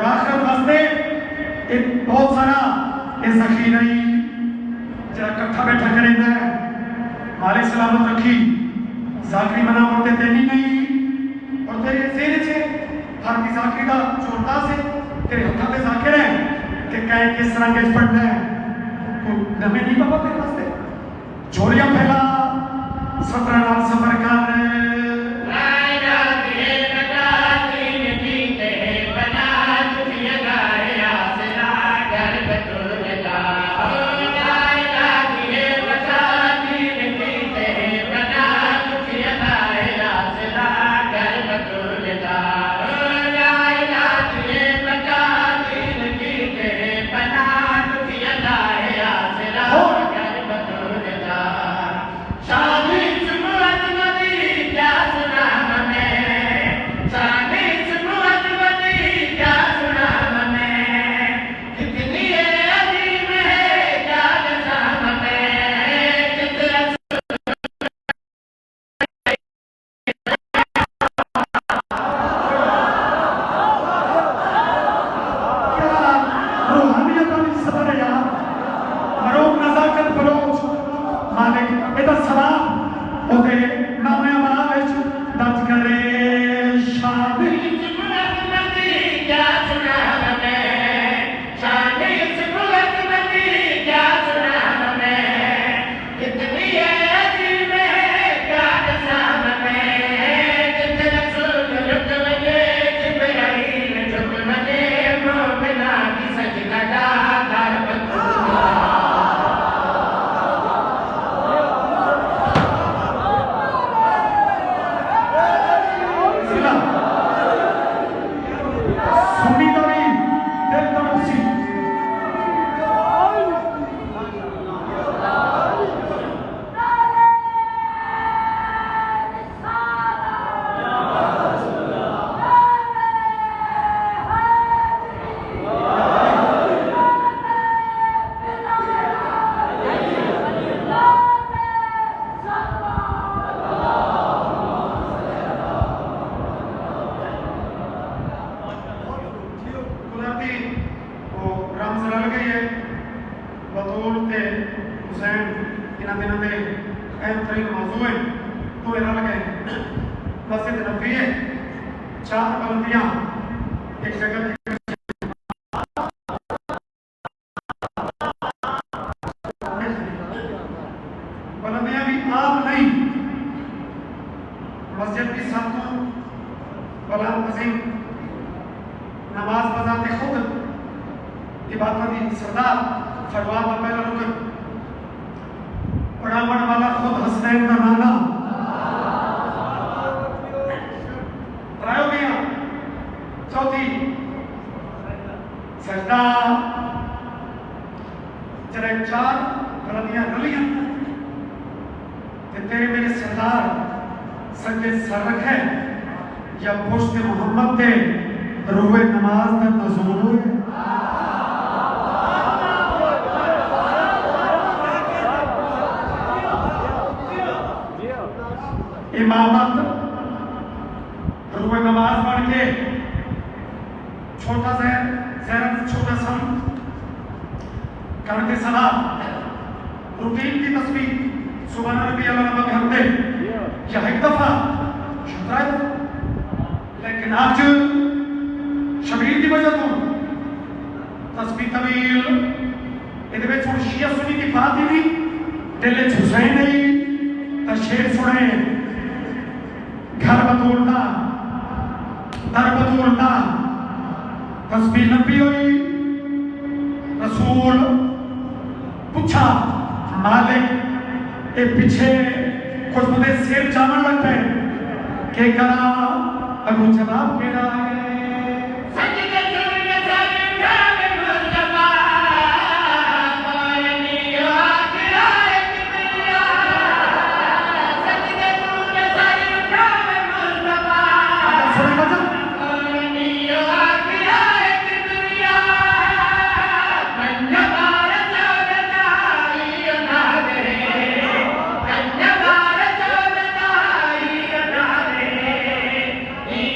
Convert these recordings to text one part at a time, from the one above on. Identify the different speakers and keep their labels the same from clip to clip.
Speaker 1: और आखिरत वास्ते एक बहुत सारा ये जखीरा ही जरा इकट्ठा बैठा करेंदा है। मालिक सलामत रखी जाकरी मना होते तेनी नहीं और तेरे सेने से हर की जाकरी का छोटा से तेरे हथा पे जाकिर है कि कहे किस तरह के पढ़ना है को नमे नहीं पापा तेरे वास्ते झोलियां फैला सफर नाल सफर कर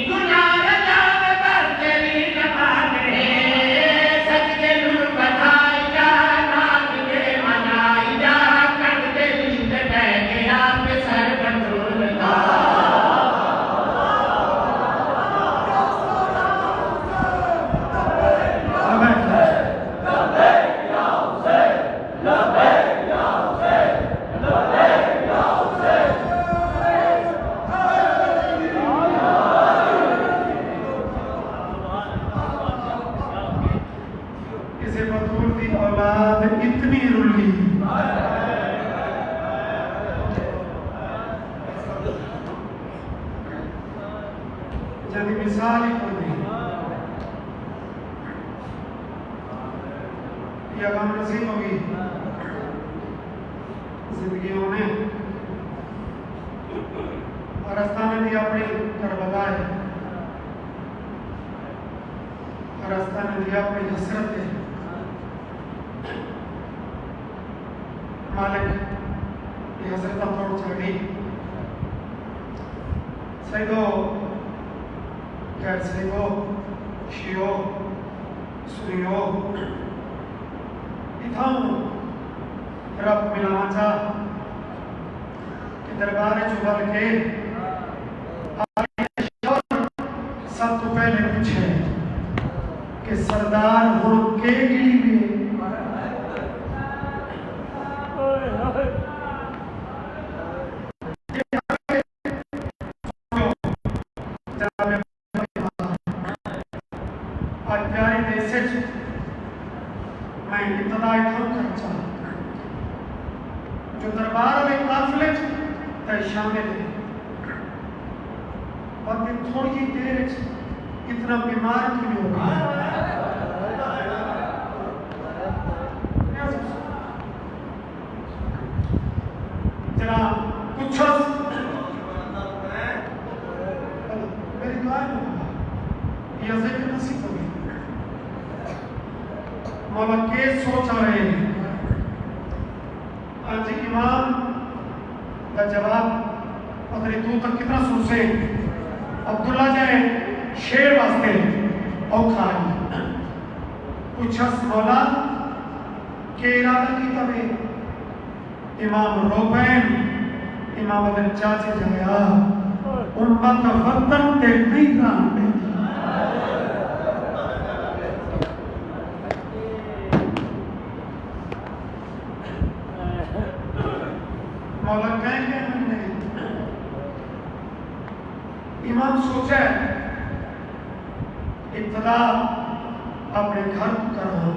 Speaker 2: Gunaradha
Speaker 1: जब मिसाल ही कोई नहीं या गम नसीब होगी जिंदगियों में और आस्थान भी अपनी करबला है और आस्थान भी अपनी हसरत है मालिक ये हसरत तोड़ चढ़ी सैदो गैर सैदो शियो सुनियो इथाऊं रब मिलाना चाह कि दरबार चुबल के सब तो पहले पूछे कि सरदार हुण के गिली में जो दरबार में काफिले तय शामिल है और थोड़ी देर इतना बीमार क्यों हो गया जरा कुछ मेरी दुआ में यह जिक्र नसीब होगी मौला के सोच आ रहे हैं आज इमाम का जवाब अगर तू तक कितना सोचे अब्दुल्ला जाए शेर वास्ते औखा है पूछस मौला के इरादा की तबे इमाम रोबैन इमाम अदन चाचे जाया उम्मत वतन ते नहीं रान मौला कहेंगे नहीं इमाम सोचे इब्तदा अपने घर करो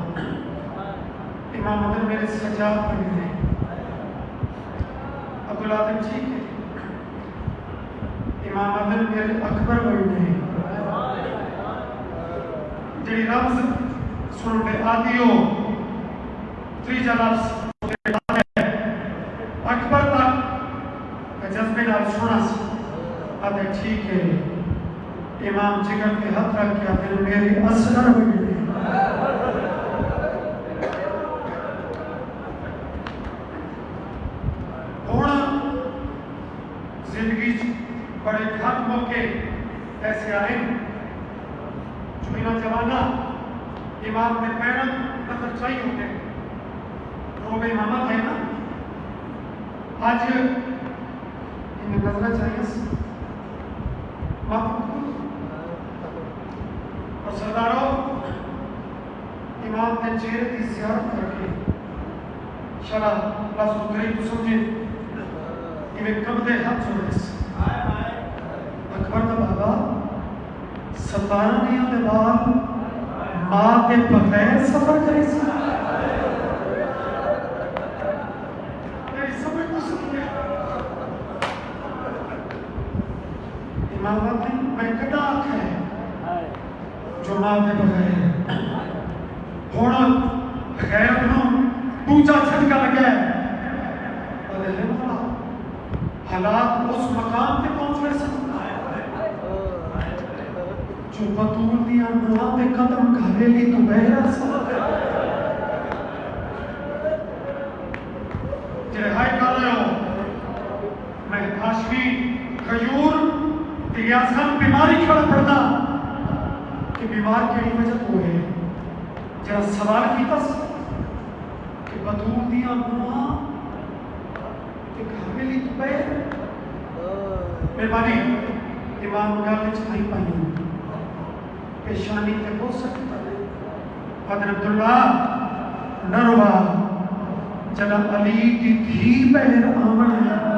Speaker 1: इमाम अदन मेरे सजा बन गए अब्दुल आदम ठीक है इमाम अदन मेरे अकबर बन गए जी रब्ज सुन पे आदियो त्रीजा लफ्ज अकबर तक जज्बे नाल सुना अरे ठीक है इमाम जिगर के हाथ रख के फिर मेरी असगर बन गई जिंदगी बड़े खास मौके ऐसे आए जो बिना जमाना इमाम ने पैरन नजर चाहिए होते रोबे इमामत है ना आज इन्हें नजर चाहिए और सरदारों इमाम ने चेहरे की ज़ियारत करके शला लफ्ज़ करीब तो समझे इन्हें कब्ज़े हाथ जोड़े अकबर का बाबा 17 के बाद माँ के बगैर सफर करे इमामत में कटा है जो माँ के बगैर होना खैर दूजा झटका लगा हालात उस मकाम पे पहुंच गए जो बतूल दिया माँ पे कदम घालेली तो बहरा हाय कर रहे हो मैं हाशमी खजूर यासम बीमारी खड़ा पड़ता कि बीमार केड़ी वजह को है जरा सवाल कीता कि बतूल दिया मुआ कि घावेली तो पे मेहरबानी इमाम गाले छाई पाई पेशानी पे हो सकता है हजरत अब्दुल्ला नरवा जना अली की धी बहर आमन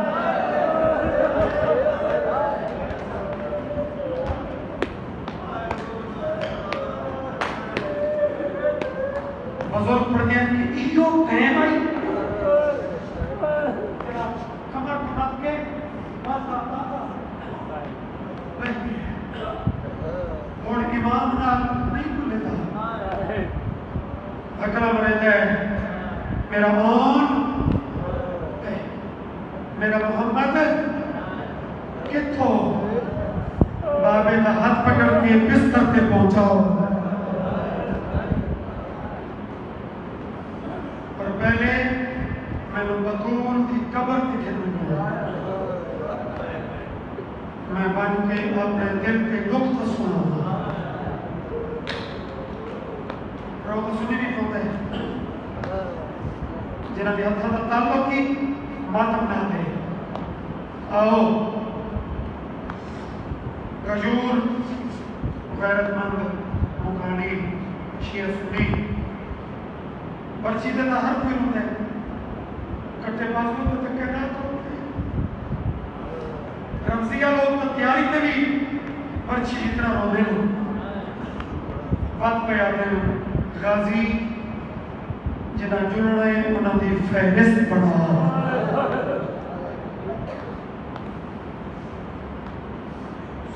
Speaker 1: बुजुर्ग पढ़ गया कि इयो टाइम आई कमर के बस आता अकला बरता है मेरा मौन मेरा मोहम्मद किथों बाबे का हाथ पकड़ के बिस्तर पे पहुंचाओ और पहले मैंने बतूल की कब्र की खिदमत मैं बन के अपने दिल के दुख तो सुना रो तो सुनी नहीं होता है जिन्हें भी हथा ताल्लुक की मातम ना दे आओ गजूर गैरतमंद मुकानी शिया सुनी पर्ची देता हर कोई होता है कट्टे बाजू तो तक कहना तो रमजिया लोग तो तैयारी में भी पर्ची जितना रोदे हो बात पे आते हैं गाजी जिन्हें जुड़ना है उन्होंने फहरिस्त पढ़ा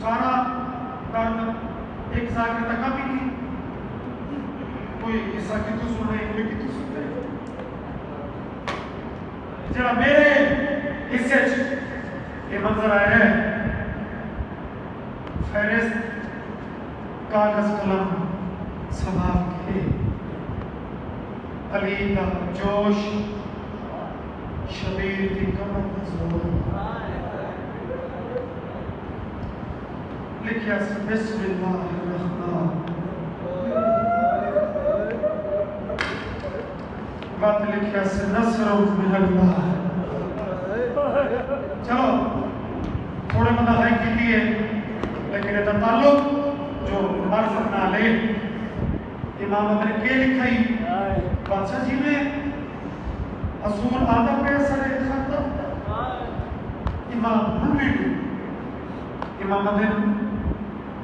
Speaker 1: सारा दर्द एक सागर तक कभी नहीं कोई किस्सा की तो सुने कोई की तो सुनते जरा मेरे हिस्से ये मंजर आया है फहरिस्त कागज कलम संभाल के अली का जोश शबीर की कमर जोर लिखिया से बिस्मिल्लाहिर्रहमान बात लिखिया से नस्र मिनल्लाह चलो थोड़े बंदा है की लिए लेकिन ये ताल्लुक जो मर्ज ना ले इमाम ने के लिखाई बादशाह जी में असूल आदम पे असर खत्म इमाम ने इमाम ने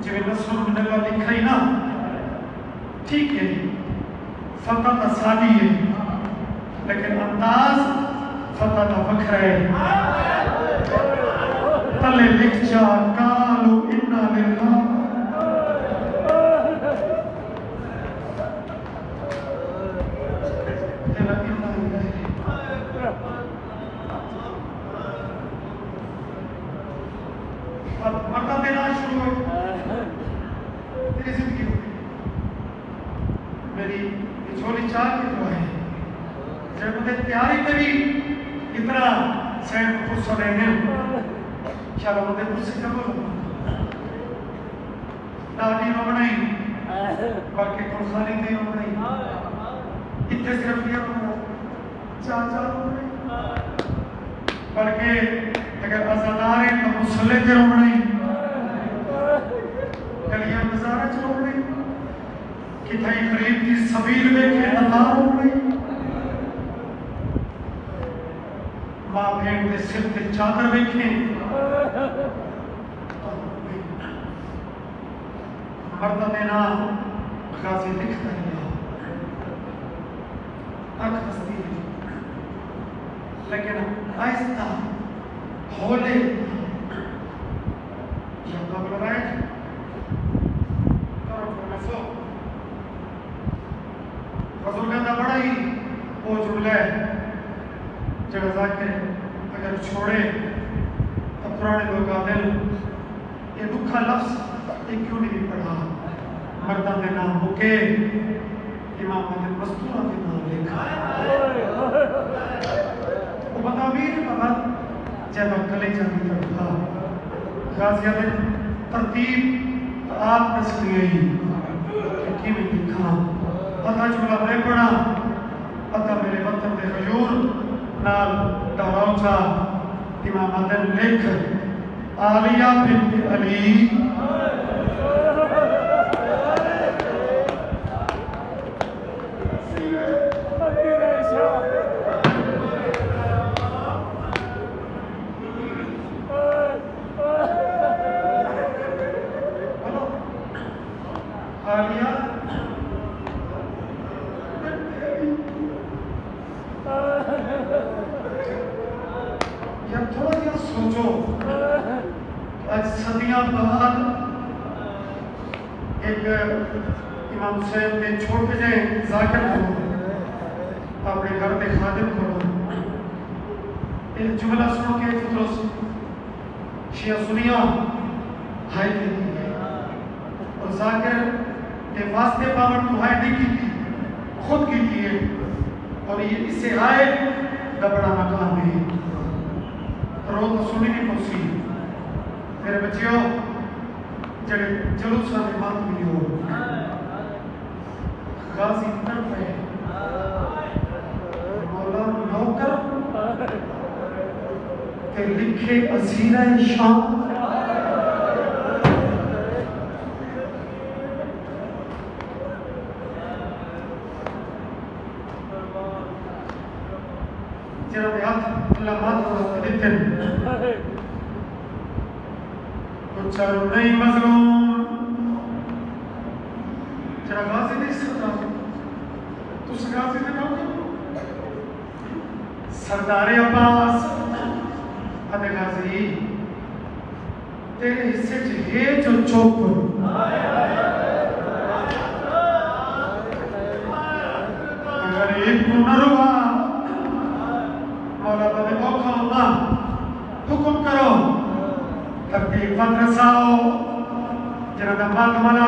Speaker 1: जिवें नस्र मिनल्लाह लिखाई ना ठीक है फतह तो सादी है लेकिन अंदाज फतह का वखरा है तले लिख जा कालू इन्ना लिल्लाह अब मरता देना शुरू हो तेरी जिंदगी हो गई मेरी झोली चाह की दुआ है जब मुझे तैयारी में भी इतना सैन गुस्सा देंगे चलो मुझे गुस्से का बोलो दादी रो बनाई बल्कि कुर्सानी नहीं रो बनाई इतने सिर्फ ये रो चाचा रो बनाई बल्कि अगर अज़ादार है तो मुसल्ले के रो बनाई गलियां बाजार च रो बनाई किथाई गरीब की सबील में के नदार रो बनाई माँ भेड़ के सिर पे चादर वेखे मर्द देना गाजी लिखता है अख हस्ती है लेकिन आहिस्ता होले या बाबा राइट करो फसो फसो का बड़ा ही वो जुमला है जगह जाके अगर छोड़े तो पुराने लोग आते ये दुखा लफ्ज ये क्यों नहीं पढ़ा मर्दा के नाम मुके इमाम ने मस्तूरा के नाम लिखा वो बता वीर बाबा जब कलेजा की तरफ था गाजिया ने तरतीब आप इसलिए ही कि मैं लिखा पता जुमला मैं पढ़ा पता मेरे वतन के हजूर नाल दौराचा इमाम अदन लिख आलिया बिन्त अली आलिया थोड़ा सा सोचो आज सदियां बाद एक इमाम हुसैन के छोटे से जाकिर हो अपने घर के खादिम को ये जुमला सुन के फितरस शिया सुनिया हाय की और जाकर के वास्ते पावन तो हाय नहीं की खुद की है और ये इससे आए दबड़ा मकाम है रोज सुनी नहीं पहुंची मेरे बच्चियों जड़े जलूसा में मात मिली हो गाजी तर पे मौला नौकर के लिखे अजीरा शाम जरा हाथ अल्लाह मात देते हैं चारों नहीं मजलूम जरा गाजी नहीं सकता तू गाजी दे सरदार अब्बास अरे गाजी तेरे हिस्से है जो चौक अगर एक न रुआ मौला बदे औखा होगा हुक्म करो तब एक मदरसाओ जरा माल हमारा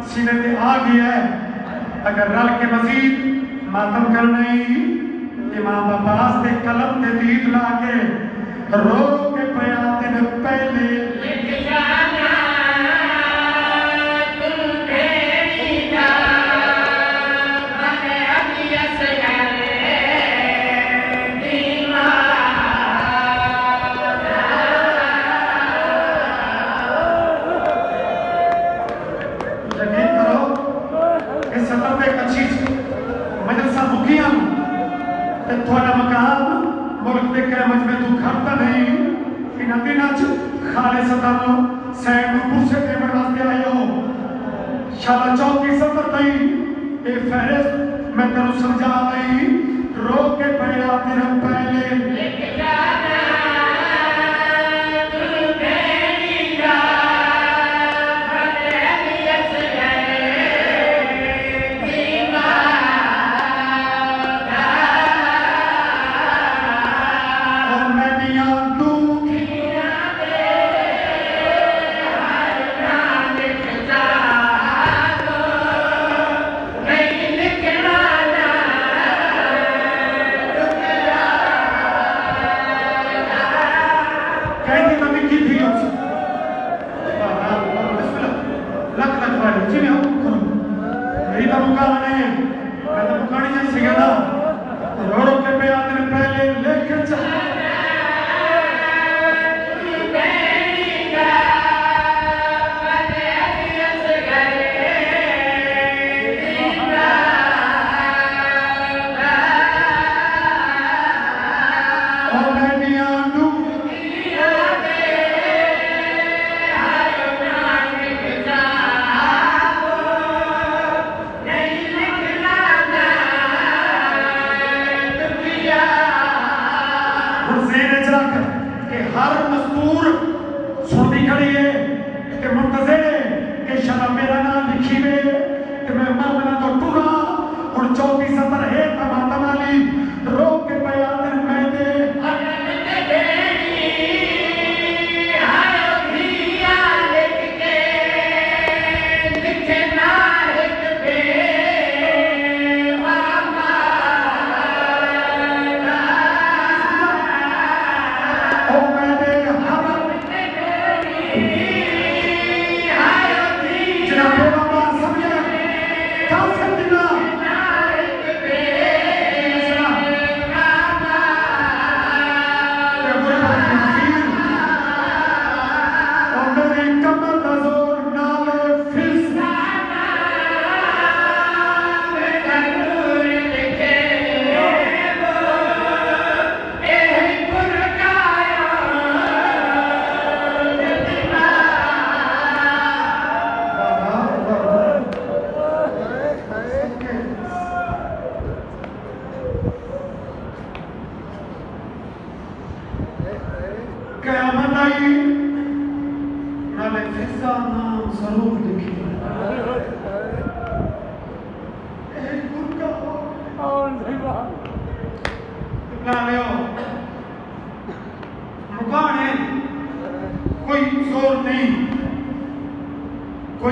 Speaker 1: सीने पे आ गया है अगर रल के मजीद मातम करने इमाम अब्बास ने कलम ने दीद ला के रो के बयान दिन पहले थोड़ा मकाम मुल्क के क्रमज में तू खाता नहीं कि नदी नाच खाले सतानो सैन पुरसे के वास्ते आयो शाला चौकी सफर नहीं ए फहरिस्त मैं तेरे समझा नहीं रो के पया तेरे पहले लेके जाना तू तेरी जा बदलियत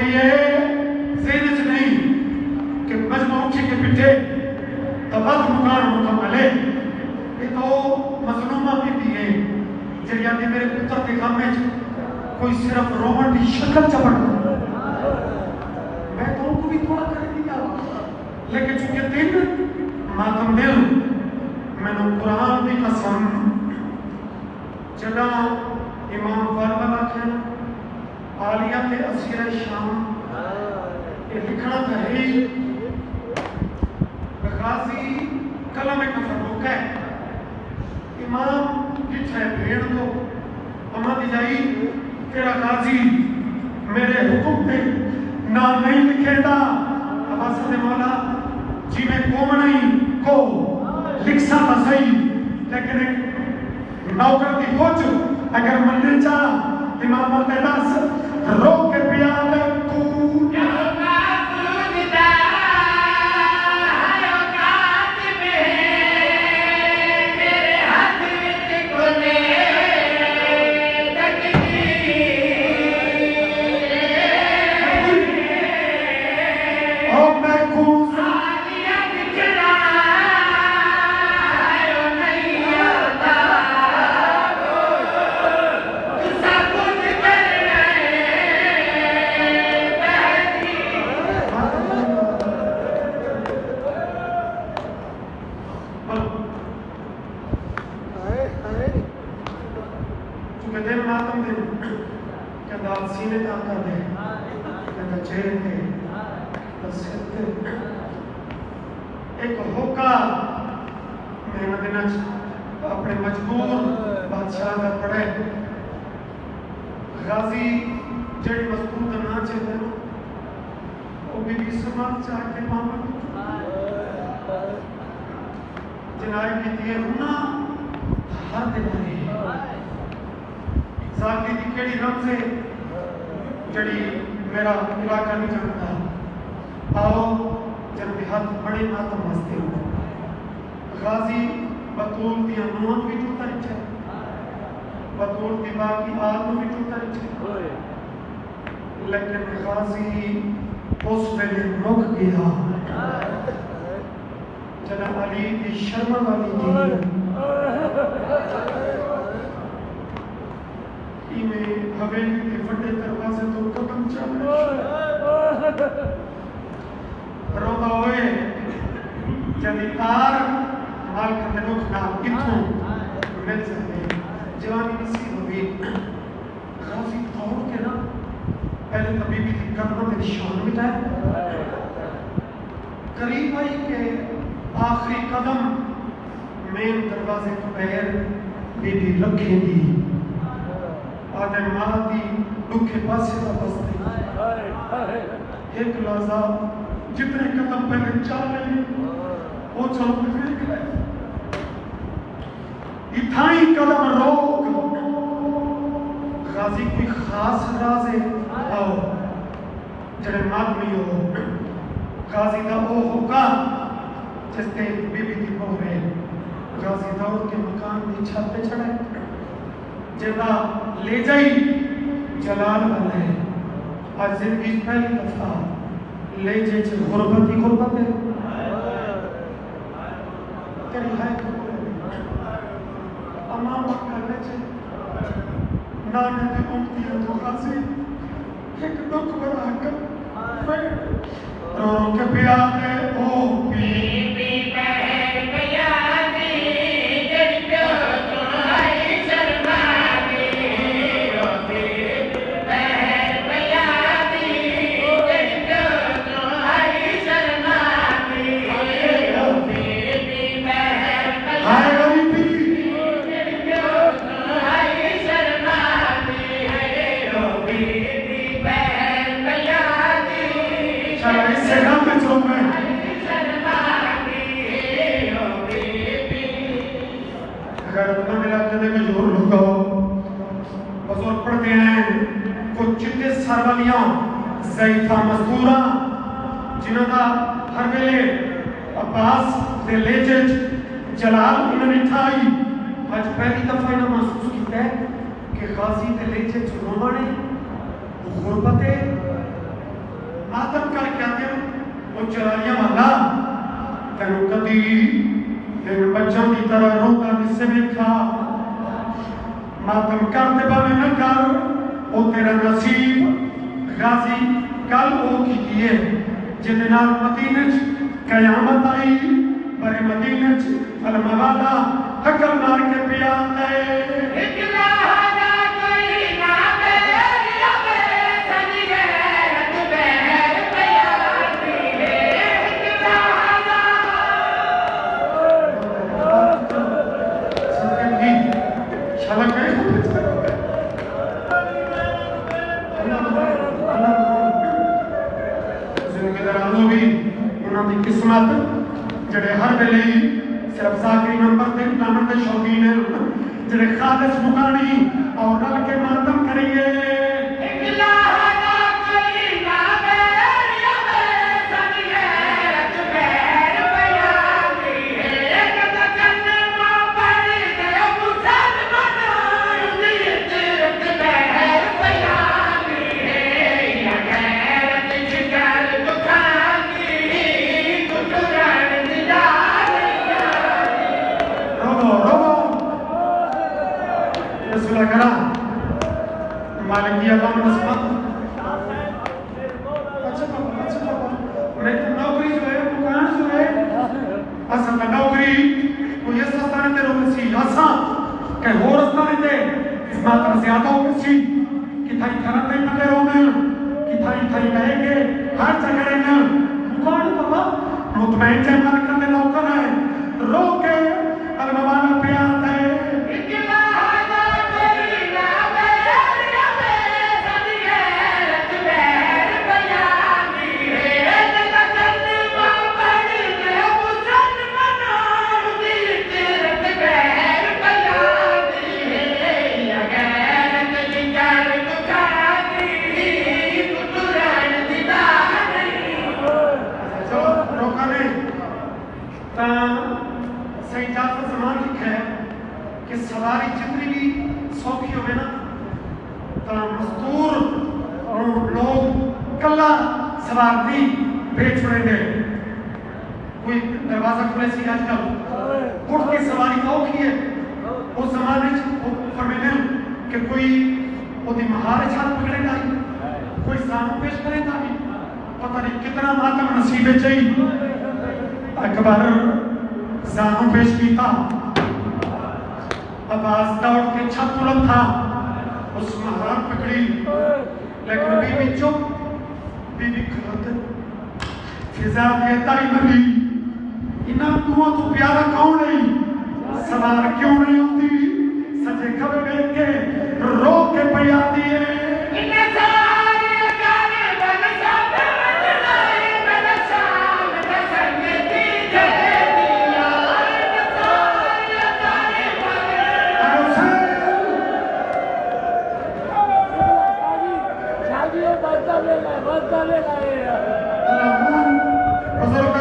Speaker 1: कोई ये ज़हन च नहीं कि मजमा उठी के पिटे तबद मुकान मुकम्मल है। ये तो मजलूमा भी है जी आदि मेरे पुत्र के काम में कोई सिर्फ रोमन की शक्ल चपड़ मैं तो उनको भी थोड़ा कर दिया, लेकिन चूंकि दिन मातम दिल मैंने कुरान की कसम जदा इमाम बारबल आखे आलिया के असीर शाम ये लिखना तो है ही गाजी कलम एक फरूक है इमाम जिथे भेड़ दो अमा दी जाई तेरा गाजी मेरे हुक्म पे ना नहीं लिखेगा अब्बास ने मौला जिन्हें कोमनी को लिख सा सही, लेकिन एक नौकर की खोज अगर मंदिर जा इमाम अल्लाह रोक के प्यार तू एक होका अपने मजबूर बादशाह का पड़े गाजी जड़ी मजबूर का ना चले वो भी समाज चाह के मामला जनाई की दिए होना हर दिवारी जाकी दी केड़ी रब से जड़ी मेरा इलाका नहीं जानता आओ जब हाथ बड़े मातम मस्ते हो गाजी बतूल दी अनुमान भी टूटा है बतूल दी बाकी आत्म भी टूटा है, लेकिन गाजी उस वेले मुक गया जना अली की शर्मा वाली थी इमे हवेली के बड़े दरवाजे तो कदम चल रोदा होए जदी तार माल के दुख ना इथों मिल सके जवानी नसीब हुई गाजी दौड़ के ना पहले तबीबी की कदमों में निशान मिटाए करीब आई के आखिरी कदम मेन दरवाजे पर पैर बीबी रखेगी आदे मादी दुखे पासे का बसते एक लहजा जितने कदम पहले चाले वो चलो देख ले इथाई कदम रोक गाजी कोई खास राजे आओ जड़े मादमी हो गाजी दा वो होगा जिसते बीबी दी हो रहे गाजी दौड़ के मकान की छत पे चढ़े जदा ले जाई जलाल वाले आज जिंदगी पहली दफा ले जे गुरबत ही गुरबत है तेरी है अम्मा मक्का ले जे ना ने उम्मीद है तो गाजी एक दुख बड़ा कर रो के प्यार है ओ बीबी बहन प्यारी जड़ी प्यो तुम्हारी शर्मा दी ओ बीबी बहन प्यारी जड़ी प्यो तुम्हारी शर्मा दी ओ बीबी बहन हाय गरीबी जड़ी प्यो तुम्हारी शर्मा दी ओ बीबी बहन प्यारी चलो इससे काम में चलो मैं अगर अपना मिला कहते में जोर लगाओ बजौर पढ़ते हैं कुछ चिट्टे सरवलियां ज़ईफ़ा मज़दूरा जिन्हों का हर वेले अब्बास दे लेजे जलाल इन्होंने ठाई आज पहली दफा इन्होंने महसूस किया है कि गाजी दे लेजे रोमा ने गुरबते मातम करके आते हैं वो चराइया वाला तेन कदी तेन बच्चों की तरह रोता जिससे देखा मातम करते भावे न कर वो तेरा नसीब गाजी कल वो की है जिदे नाल मदीने च कयामत आई बड़े मदीने च अलमवाला हकल मार के पिया है किस्मत जड़े हर वेले सिर्फ जाकरी नंबर ते लाने के शौकीन है जड़े खालिस मुकानी और रल के मातम करिए मालिक अल्लाह नस्बत अच्छा मैं तो नौकरी जो है दुकान जो है असल में नौकरी कोई ऐसा स्थान ते रोग सी असा के हो रास्ता ने इस बात पर ज्यादा हो सी कि थाई खरन नहीं पते रोग कि थाई कहेंगे हर जगह रहना दुकान बाबा मुतमईन जमा करने नौकर है रो के अलमवाना पे आता है सवारी जितनी भी सौखी हो ना तो मजदूर लोग कला सवार नहीं भेज छोड़ेंगे कोई दरवाजा खुले सी आजकल उठ की सवारी औखी है उस जमाने फरमाने कि कोई ओदी महार छात पकड़ेगा कोई सामू पेश करेगा भी पता नहीं कितना मातम नसीबे चाहिए अकबर सामू पेश किया आवाज दौड़ के छत बुलंद था उस महार पकड़ी लेकिन बीबी चुप बीबी खलोते फिजा के ताई नबी इना दुआ तो प्यारा कौन नहीं सवार क्यों नहीं होती सजे खबे देख के रो के पिया दिए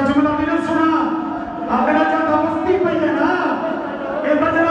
Speaker 1: जुमला मैंने सुना आपने चाहता बस्ती पे है ना ये बजना